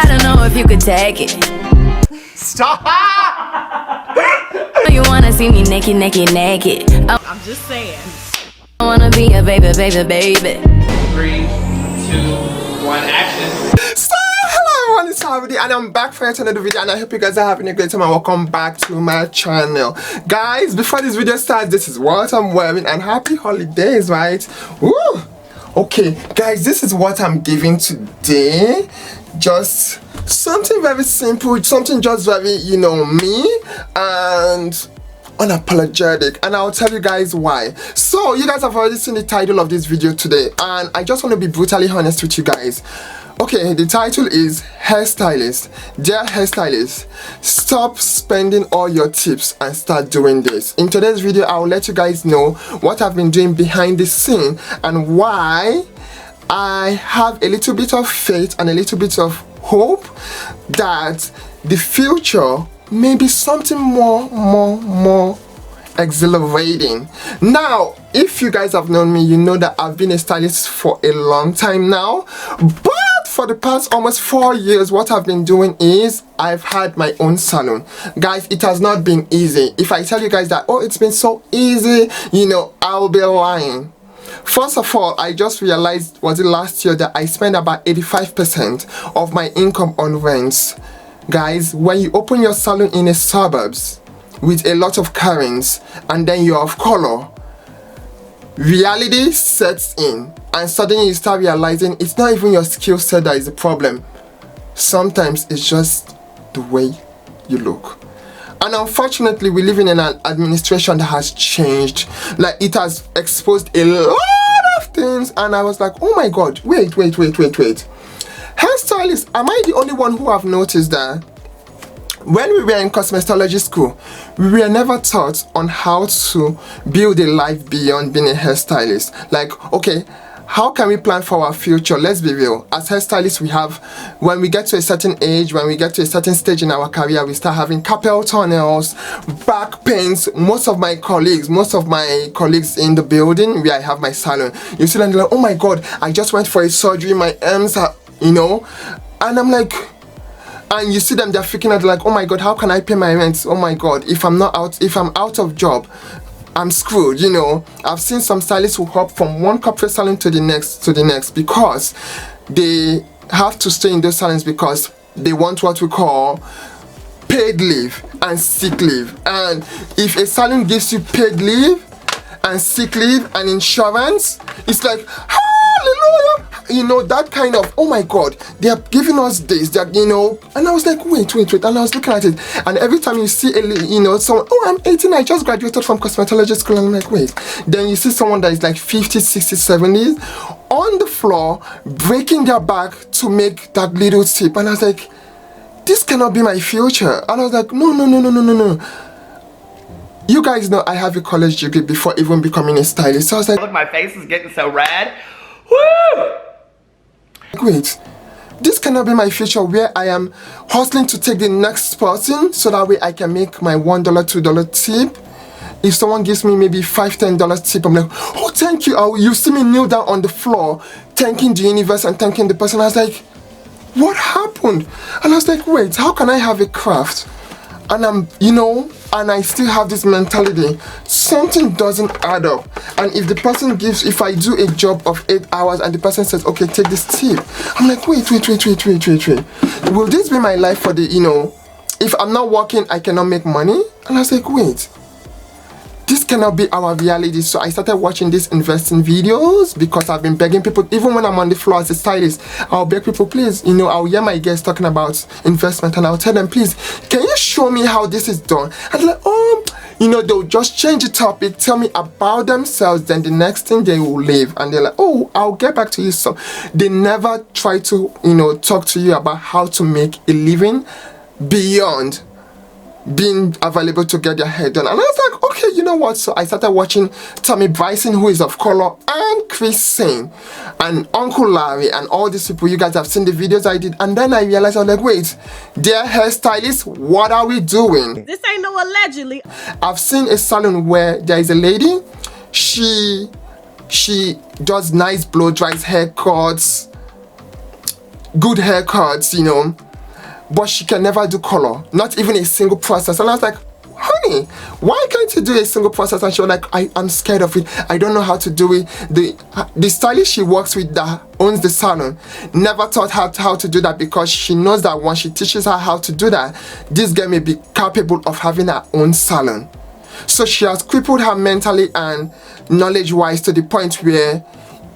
I don't know if you could take it. Stop! You wanna see me naked, naked, naked. I'm just saying. I wanna be a baby, baby, baby. 3, 2, 1, action. So, hello everyone, it's Harvey and I'm back for yet another video, and I hope you guys are having a great time and welcome back to my channel. Guys, before this video starts, this is what I'm wearing and happy holidays, right? Woo! Okay, guys, this is what I'm giving today. Just something very simple, something just very, me and unapologetic, and I'll tell you guys why. So you guys have already seen the title of this video today, and I just want to be brutally honest with you guys. Okay, the title is Hairstylist. Dear hairstylist, stop spending all your tips and start doing this. In today's video, I'll let you guys know what I've been doing behind the scene and why I have a little bit of faith and a little bit of hope that the future may be something more exhilarating. Now, if you guys have known me, you know that I've been a stylist for a long time now, but for the past almost 4 years, what I've been doing is I've had my own salon. Guys, it has not been easy. If I tell you guys that, oh, it's been so easy, I'll be lying. First of all, I just realized, was it last year, that I spent about 85% of my income on rents. Guys, when you open your salon in the suburbs with a lot of currents and then you're of color, reality sets in and suddenly you start realizing it's not even your skill set that is the problem. Sometimes it's just the way you look. And unfortunately, we live in an administration that has changed. Like, it has exposed a lot of things, and I was like, oh my god, wait. Hairstylists, am I the only one who have noticed that when we were in cosmetology school, we were never taught on how to build a life beyond being a hairstylist? Like, okay, how can we plan for our future? Let's be real. As hairstylists, we have, when we get to a certain age, when we get to a certain stage in our career, we start having carpal tunnels, back pains. Most of my colleagues in the building where I have my salon, you see them like, oh my god, I just went for a surgery, my arms are, and I'm like, and you see them, they're freaking out like, oh my god, how can I pay my rent? Oh my god, if I'm out of job, I'm screwed. I've seen some stylists who hop from one corporate salon to the next because they have to stay in those salons because they want what we call paid leave and sick leave. And if a salon gives you paid leave and sick leave and insurance, it's like, hallelujah, that kind of, oh my god, they are giving us this, that, and I was like, wait, and I was looking at it, and every time you see someone, oh, I'm 18, I just graduated from cosmetology school, and I'm like, wait, then you see someone that is like 50, 60, 70 on the floor breaking their back to make that little tip, and I was like, this cannot be my future. And I was like, no. You guys know I have a college degree before even becoming a stylist, so I was like, Look, my face is getting so red. Woo! Wait, this cannot be my future where I am hustling to take the next person so that way I can make my $1, $2 tip. If someone gives me maybe $5, $10 tip, I'm like, oh, thank you. You see me kneel down on the floor, thanking the universe and thanking the person. I was like, what happened? And I was like, wait, how can I have a craft? And and I still have this mentality, something doesn't add up. And if the person if I do a job of 8 hours and the person says, okay, take this tip, I'm like, wait. Will this be my life for the, if I'm not working, I cannot make money? And I was like, wait, this cannot be our reality. So I started watching these investing videos because I've been begging people, even when I'm on the floor as a stylist, I'll beg people, please, I'll hear my guests talking about investment and I'll tell them, please, can you show me how this is done? And they're like, oh, they'll just change the topic, tell me about themselves, then the next thing they will leave and they're like, oh, I'll get back to you. So they never try to, talk to you about how to make a living beyond being available to get their hair done. And I was like, okay, you know what? So I started watching Tommy Bryson, who is of color, and Chris Sane and Uncle Larry and all these people. You guys have seen the videos I did, and then I realized, I was like, wait, dear hairstylists, what are we doing? This ain't no allegedly. I've seen a salon where there is a lady, she does nice blow dries haircuts, good haircuts, but she can never do color, not even a single process. And I was like, honey, why can't you do a single process? And she was like, I'm scared of it. I don't know how to do it. The stylist she works with that owns the salon never taught her how to do that, because she knows that once she teaches her how to do that, this girl may be capable of having her own salon. So she has crippled her mentally and knowledge-wise to the point where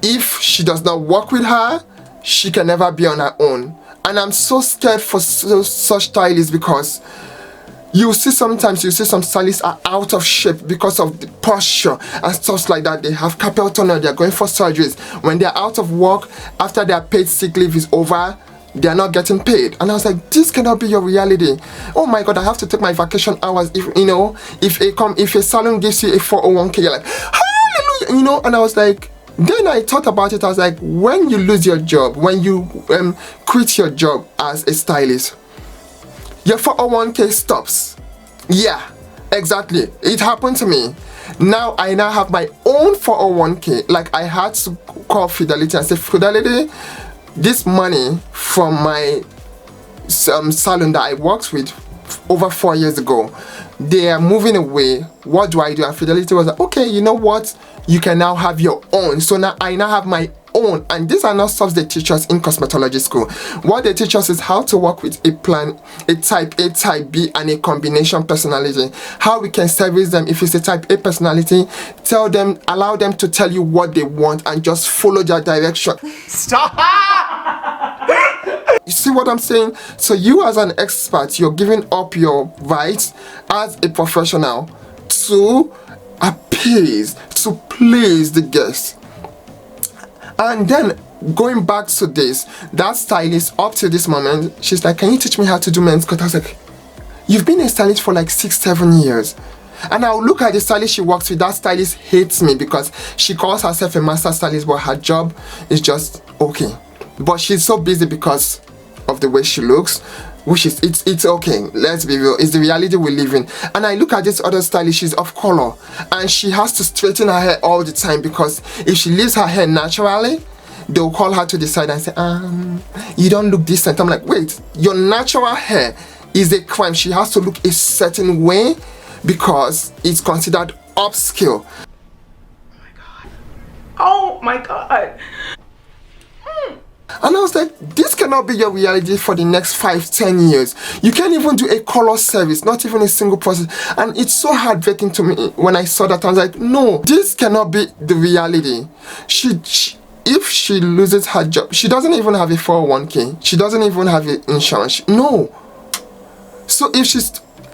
if she does not work with her, she can never be on her own. And I'm so scared for such stylists, because sometimes you see some stylists are out of shape because of the posture and stuff like that. They have carpal tunnel, they're going for surgeries. When they're out of work, after their paid sick leave is over, they're not getting paid. And I was like, this cannot be your reality. Oh my God, I have to take my vacation hours. If a salon gives you a 401k, you're like, hallelujah, and I was like, then I thought about it. I was like, when you lose your job, when you quit your job as a stylist, your 401k stops. Yeah, exactly. It happened to me. Now I have my own 401k. Like, I had to call Fidelity and say, Fidelity, this money from my salon that I worked with over 4 years ago, they are moving away. What do I do? And Fidelity was like, okay, you know what? You can now have your own. So now I have my own. And these are not stuff they teach us in cosmetology school. What they teach us is how to work with a plan, a type A, type B, and a combination personality. How we can service them. If it's a type A personality, allow them to tell you what they want and just follow their direction. Stop! You see what I'm saying? So you as an expert, you're giving up your rights as a professional to appease, to please the guest. And then going back to this, that stylist up to this moment, she's like, can you teach me how to do men's cut? I was like, you've been a stylist for like 6-7 years. And I'll look at the stylist she works with. That stylist hates me because she calls herself a master stylist, but her job is just okay. But she's so busy because of the way she looks, which is, it's okay, let's be real, it's the reality we live in. And I look at this other stylist, she's off color, and she has to straighten her hair all the time, because if she leaves her hair naturally, they'll call her to the side and say, you don't look decent. I'm like, wait, your natural hair is a crime. She has to look a certain way because it's considered upskill. Oh my God. And I was like, this cannot be your reality for the next 5-10 years. You can't even do a color service, not even a single process. And it's so heartbreaking to me when I saw that. I was like, no, this cannot be the reality. If she loses her job, she doesn't even have a 401k. She doesn't even have insurance. No. So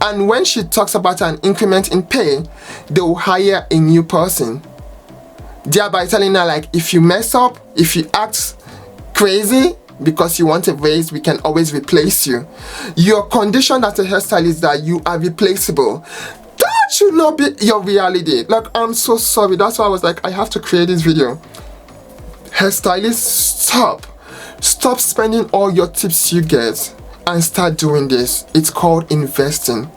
and when she talks about an increment in pay, they will hire a new person, thereby telling her, like, if you mess up, if you act crazy because you want a raise, we can always replace you. Your condition as a hairstylist is that you are replaceable. That should not be your reality. Like, I'm so sorry. That's why I was like, I have to create this video. Hairstylists, stop spending all your tips you get and start doing this. It's called investing.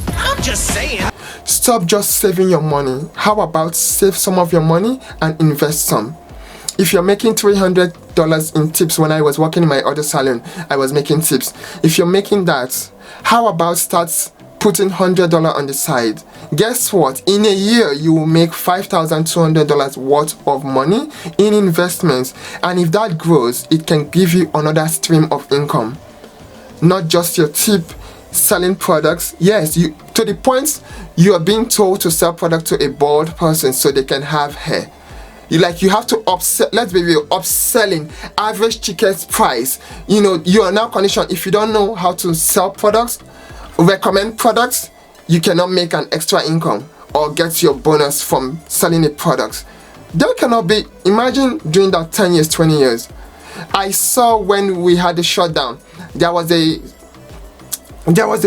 I'm just saying. Stop just saving your money. How about save some of your money and invest some? If you're making $300 in tips, when I was working in my other salon, I was making tips. If you're making that, how about start putting $100 on the side? Guess what? In a year, you will make $5,200 worth of money in investments. And if that grows, it can give you another stream of income. Not just your tip, selling products. Yes, to the point you are being told to sell product to a bald person so they can have hair. You have to upsell. Let's be real, upselling, average ticket price. You are now conditioned. If you don't know how to sell products, recommend products, you cannot make an extra income or get your bonus from selling a product. That cannot be. Imagine doing that 10 years, 20 years. I saw when we had the shutdown, there was a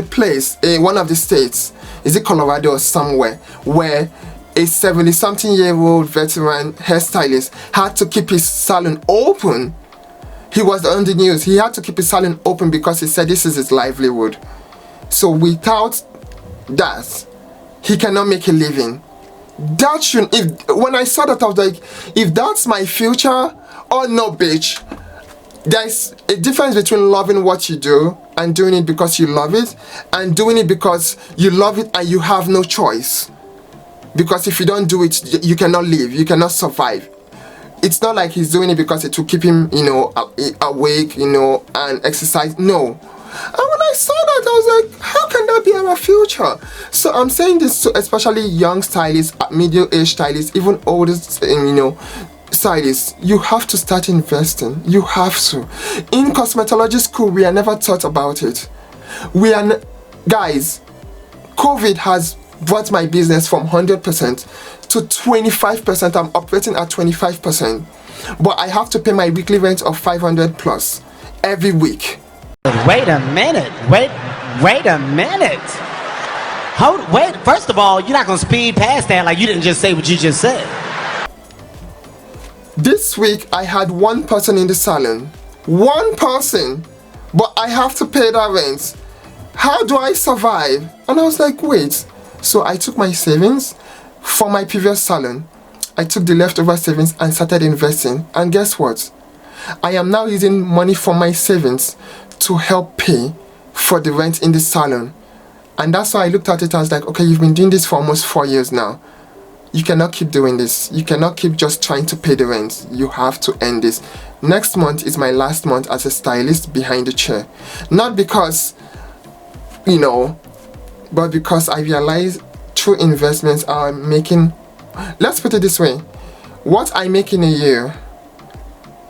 place, one of the states, is it Colorado or somewhere, where a 70-something-year-old veteran hairstylist had to keep his salon open. He was on the news. He had to keep his salon open because he said this is his livelihood. So without that, he cannot make a living. When I saw that, I was like, if that's my future, oh no, bitch. there's a difference between loving what you do and doing it because you love it, and doing it because you love it and you have no choice. Because if you don't do it, you cannot live, you cannot survive. It's not like he's doing it because it will keep him, you know, awake, you know, and exercise. No. And when I saw that, I was like, how can that be our future? So I'm saying this to especially young stylists, middle-aged stylists, even older, you know, stylists. You have to start investing. You have to. In cosmetology school, we are never taught about it. Guys, COVID has brought my business from 100% to 25%. I'm operating at 25%. But I have to pay my weekly rent of 500 plus every week. Wait a minute. Wait a minute. Wait, first of all, you're not gonna speed past that like you didn't just say what you just said. This week I had one person in the salon. One person. But I have to pay that rent. How do I survive? And I was like, wait. So I took my savings from my previous salon. I took the leftover savings and started investing. And guess what? I am now using money from my savings to help pay for the rent in the salon. And that's why I looked at it and I was like, okay, you've been doing this for almost 4 years now. You cannot keep doing this. You cannot keep just trying to pay the rent. You have to end this. Next month is my last month as a stylist behind the chair. Not because, you know, but because I realize true investments are making, let's put it this way, what I make in a year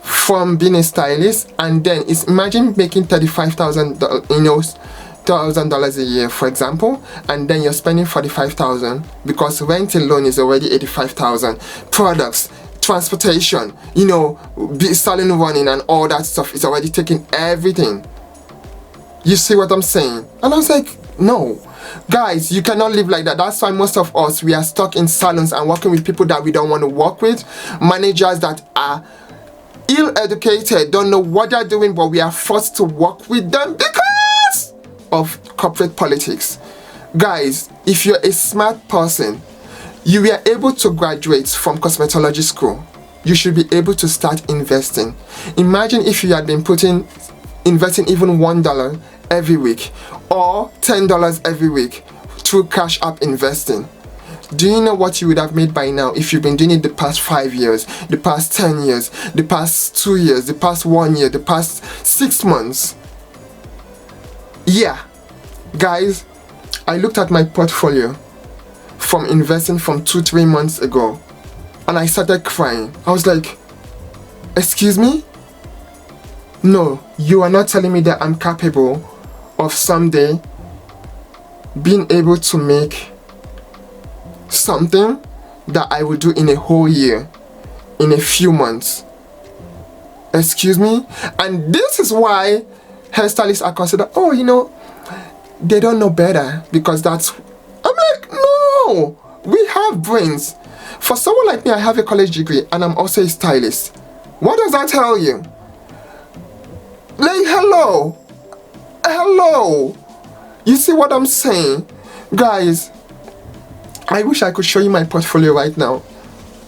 from being a stylist, and then is, imagine making $35,000, you know, $1,000 a year, for example, and then you're spending $45,000 because rent alone is already $85,000. Products, transportation, you know, salon running and all that stuff is already taking everything. You see what I'm saying? And I was like, no. Guys, you cannot live like that. That's why most of us, we are stuck in salons and working with people that we don't want to work with. Managers that are ill-educated, don't know what they're doing, but we are forced to work with them because of corporate politics. Guys, if you're a smart person, you were able to graduate from cosmetology school, you should be able to start investing. Imagine if you had been investing even $1 every week or $10 every week through Cash App investing. Do you know what you would have made by now if you've been doing it the past 5 years, the past 10 years, the past 2 years, the past 1 year, the past 6 months? Yeah, guys, I looked at my portfolio from investing from 2-3 months ago and I started crying. I was like, excuse me? No, you are not telling me that I'm capable of someday being able to make something that I will do in a whole year, in a few months. Excuse me? And this is why hairstylists are considered, oh, you know, they don't know better, because that's, I'm like, no, we have brains. For someone like me, I have a college degree and I'm also a stylist. What does that tell you? Like, hello. You see what I'm saying? Guys, I wish I could show you my portfolio right now.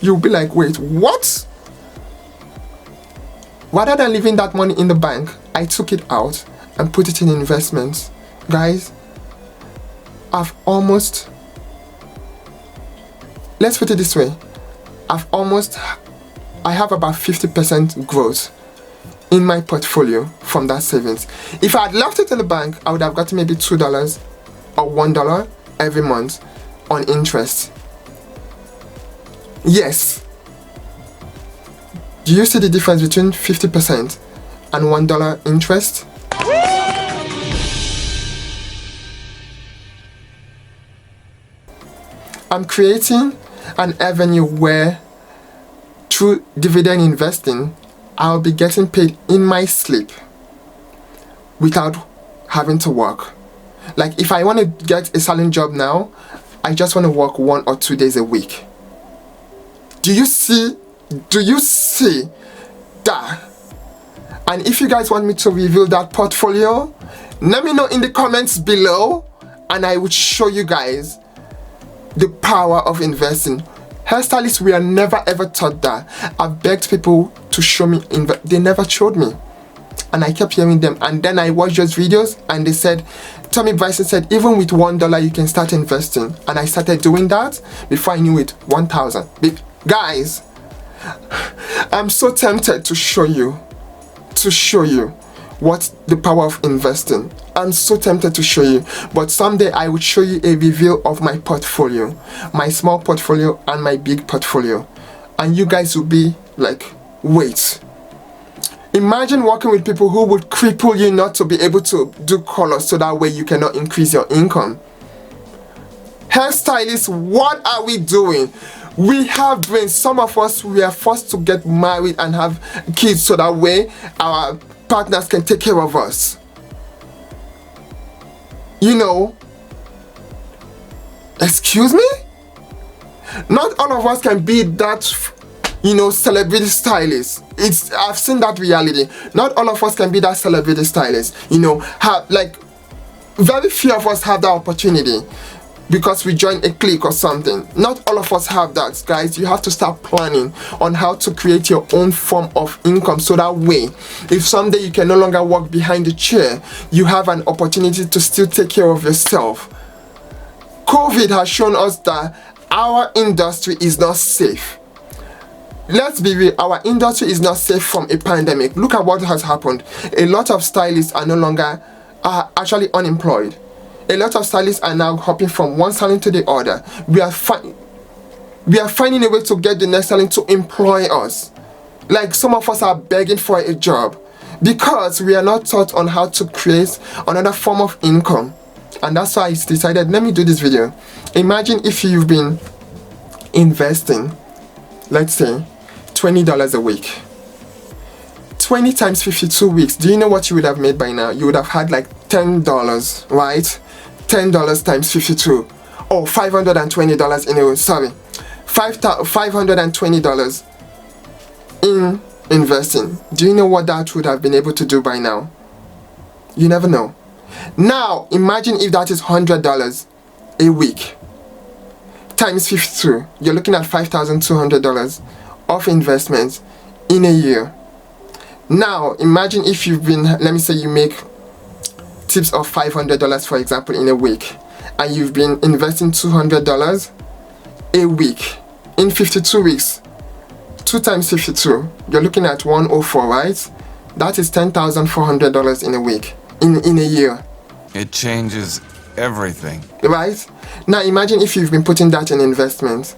You'll be like, wait, what? Rather than leaving that money in the bank, I took it out and put it in investments. Guys, let's put it this way. I have about 50% growth in my portfolio from that savings. If I had left it in the bank, I would have gotten maybe $2 or $1 every month on interest. Yes. Do you see the difference between 50% and $1 interest? I'm creating an avenue where through dividend investing, I'll be getting paid in my sleep without having to work. Like if I want to get a salon job now, I just want to work 1 or 2 days a week. Do you see that? And if you guys want me to reveal that portfolio, let me know in the comments below and I will show you guys the power of investing. Hairstylists, we are never ever taught that. I've begged people to show me, they never showed me. And I kept hearing them, and then I watched those videos and they said, Tommy Bryson said, even with $1 you can start investing. And I started doing that. Before I knew it, 1,000. Guys, I'm so tempted to show you what the power of investing. I'm so tempted to show you, but someday I will show you a review of my portfolio, my small portfolio and my big portfolio, and you guys will be like, wait. Imagine working with people who would cripple you not to be able to do colors so that way you cannot increase your income. Hairstylists, what are we doing? We have brains. Some of us, we are forced to get married and have kids so that way our partners can take care of us. You know, excuse me? Not all of us can be that, you know, celebrity stylist. I've seen that reality. Not all of us can be that celebrity stylist. You know, very few of us have that opportunity because we join a clique or something. Not all of us have that, guys. You have to start planning on how to create your own form of income so that way, if someday you can no longer walk behind the chair, you have an opportunity to still take care of yourself. COVID has shown us that our industry is not safe. Let's be real, our industry is not safe from a pandemic. Look at what has happened. A lot of stylists are actually unemployed. A lot of stylists are now hopping from one salon to the other. We are finding a way to get the next salon to employ us. Like, some of us are begging for a job because we are not taught on how to create another form of income. And that's why I decided, let me do this video. Imagine if you've been investing, let's say, $20 a week. 20 times 52 weeks. Do you know what you would have made by now? You would have had like $10, right? $10 times 52. Oh, $520 $520 in investing. Do you know what that would have been able to do by now? You never know. Now, imagine if that is $100 a week times 52. You're looking at $5,200 of investments in a year. Now, imagine if you've been, let me say you make tips of $500, for example, in a week, and you've been investing $200 a week in 52 weeks. 2 times 52, you're looking at 104, right? That is $10,400 in a week, in a year. It changes everything. Right? Now imagine if you've been putting that in investment.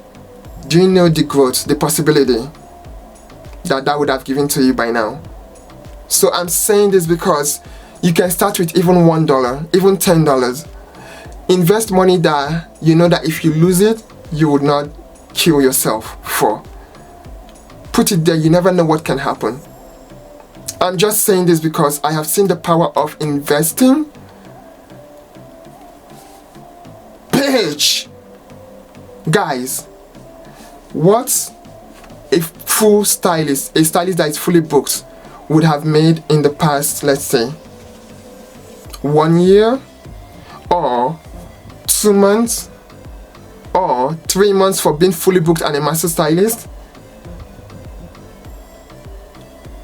Do you know the growth, the possibility that would have given to you by now? So I'm saying this because you can start with even $1, even $10. Invest money that you know that if you lose it, you would not kill yourself for. Put it there, you never know what can happen. I'm just saying this because I have seen the power of investing. Bitch! Guys, what a full stylist, a stylist that is fully booked, would have made in the past, let's say, 1 year, or 2 months, or 3 months for being fully booked and a master stylist.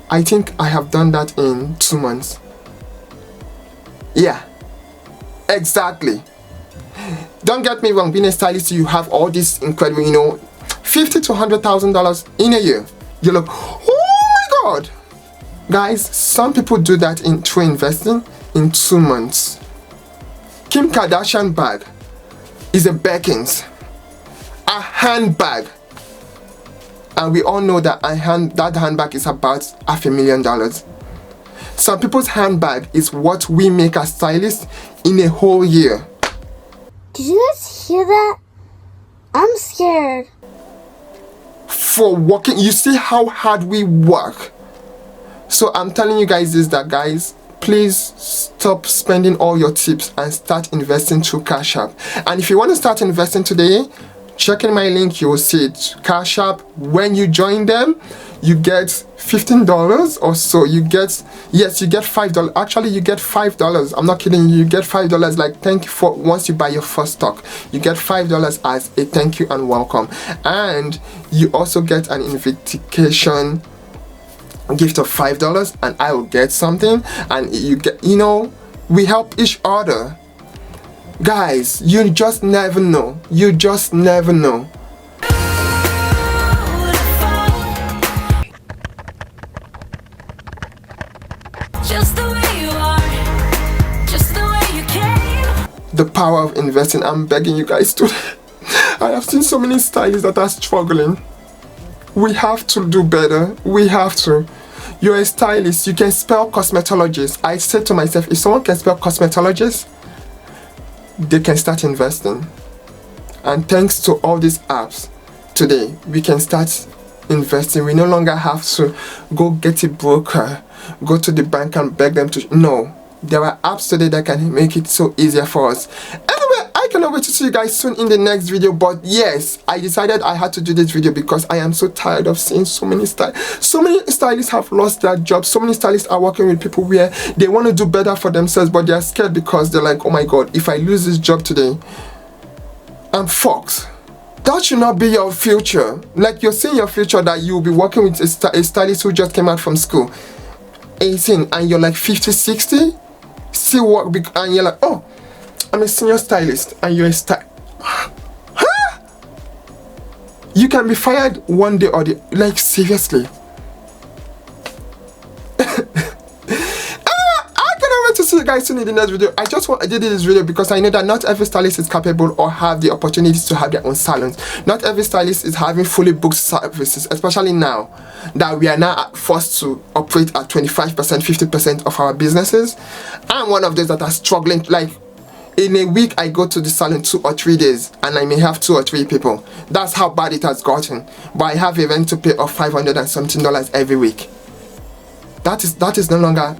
I think I have done that in 2 months. Yeah, exactly. Don't get me wrong, being a stylist, you have all this incredible, you know, $50,000 to $100,000 in a year. You look, oh my God. Guys, some people do that through investing in 2 months. Kim Kardashian bag is a Birkins, a handbag. And we all know that that handbag is about $500,000. Some people's handbag is what we make as stylists in a whole year. Did you guys hear that? I'm scared. For working, you see how hard we work. So I'm telling you guys this, that guys, please stop spending all your tips and start investing through Cash App. And if you want to start investing today, check in my link, you will see it. Cash App, when you join them, you get $15 or so. You get $5. Actually, you get $5. I'm not kidding you. You get $5 like thank you for once you buy your first stock. You get $5 as a thank you and welcome. And you also get an invitation gift of $5 and I will get something, and you get, you know, we help each other. Guys, you just never know. You just never know. Just the way you are, just the way you came. The power of investing. I'm begging you guys to. I have seen so many stylists that are struggling. We have to do better. We have to. You're a stylist. You can spell cosmetologist. I said to myself, if someone can spell cosmetologist, they can start investing. And thanks to all these apps, today we can start investing. We no longer have to go get a broker, go to the bank and beg them to. No, there are apps today that can make it so easier for us. Anyway, I cannot wait to see you guys soon in the next video. But yes, I decided I had to do this video because I am so tired of seeing so many stylists. So many stylists have lost their jobs. So many stylists are working with people where they want to do better for themselves, but they are scared because they're like, oh my god, if I lose this job today, I'm fucked. That should not be your future. Like, you're seeing your future that you'll be working with a stylist who just came out from school, 18, and you're like 50, 60, still work, and you're like, oh, I'm a senior stylist, and you're a huh? You can be fired one day or the, like, seriously. To see you guys soon in the next video. I did this video because I know that not every stylist is capable or have the opportunities to have their own salons. Not every stylist is having fully booked services, especially now that we are now forced to operate at 25%, 50% of our businesses. I'm one of those that are struggling. Like, in a week I go to the salon 2 or 3 days and I may have 2 or 3 people. That's how bad it has gotten. But I have a rent to pay of $500 and something every week. That is no longer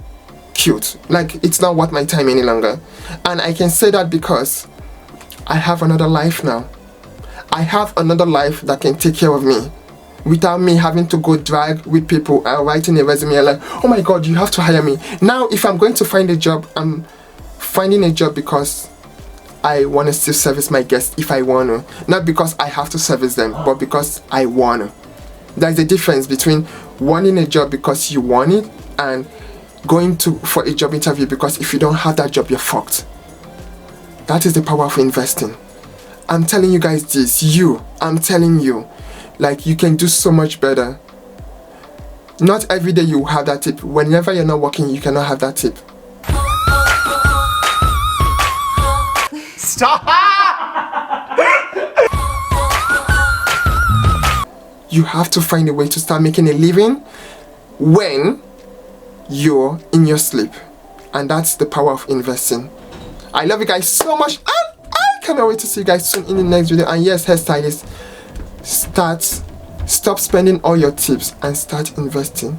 cute. Like, it's not worth my time any longer. And I can say that because I have another life now. I have another life that can take care of me without me having to go drag with people and writing a resume and like, oh my god, you have to hire me. Now if I'm going to find a job, I'm finding a job because I want to still service my guests if I want to. Not because I have to service them, but because I want to. There's a difference between wanting a job because you want it and going for a job interview because if you don't have that job, you're fucked. That is the power of investing. I'm telling you guys this. I'm telling you, like, you can do so much better. Not every day you have that tip. Whenever you're not working, you cannot have that tip. Stop! You have to find a way to start making a living when you're in your sleep, and that's the power of investing. I love you guys so much, and I cannot wait to see you guys soon in the next video. And yes, hairstylists, stop spending all your tips and start investing.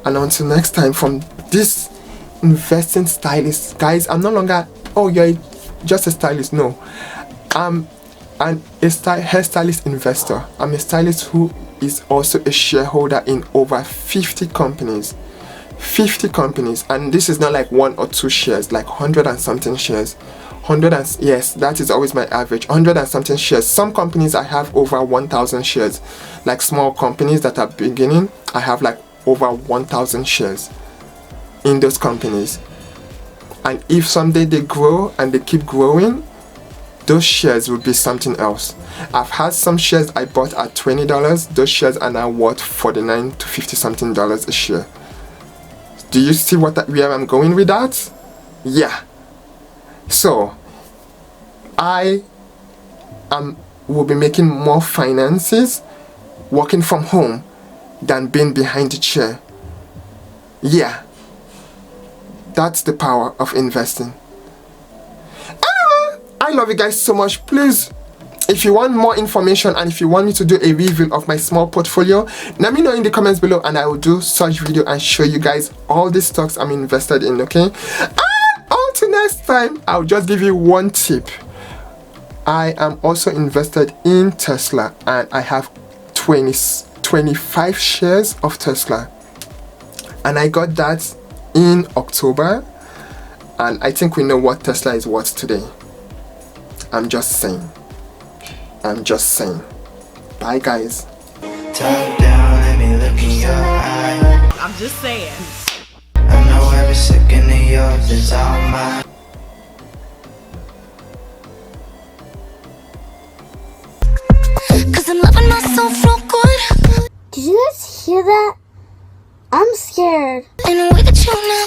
And until next time, from this investing stylist, guys, I'm no longer, oh, you're just a stylist. No, I'm a hairstylist investor. I'm a stylist who is also a shareholder in over 50 companies. 50 companies, and this is not like 1 or 2 shares, like 100 and something shares. Yes, that is always my average, 100 and something shares. Some companies I have over 1,000 shares. Like small companies that are beginning, I have like over 1,000 shares in those companies. And if someday they grow and they keep growing, those shares will be something else. I've had some shares I bought at $20. Those shares are now worth $49 to $50 something a share. Do you see where I'm going with that? Yeah. So I will be making more finances working from home than being behind the chair. Yeah. That's the power of investing. Anyway, I love you guys so much. Please, if you want more information and if you want me to do a review of my small portfolio, let me know in the comments below and I will do such video and show you guys all the stocks I'm invested in, okay? And until next time, I'll just give you one tip. I am also invested in Tesla and I have 25 shares of Tesla. And I got that in October, and I think we know what Tesla is worth today. I'm just saying. Bye guys. Top down, let me look in your eye. I'm just saying. I know every second of yours is all mine. Cause I'm loving myself real good. Did you guys hear that? I'm scared. In a way that you know.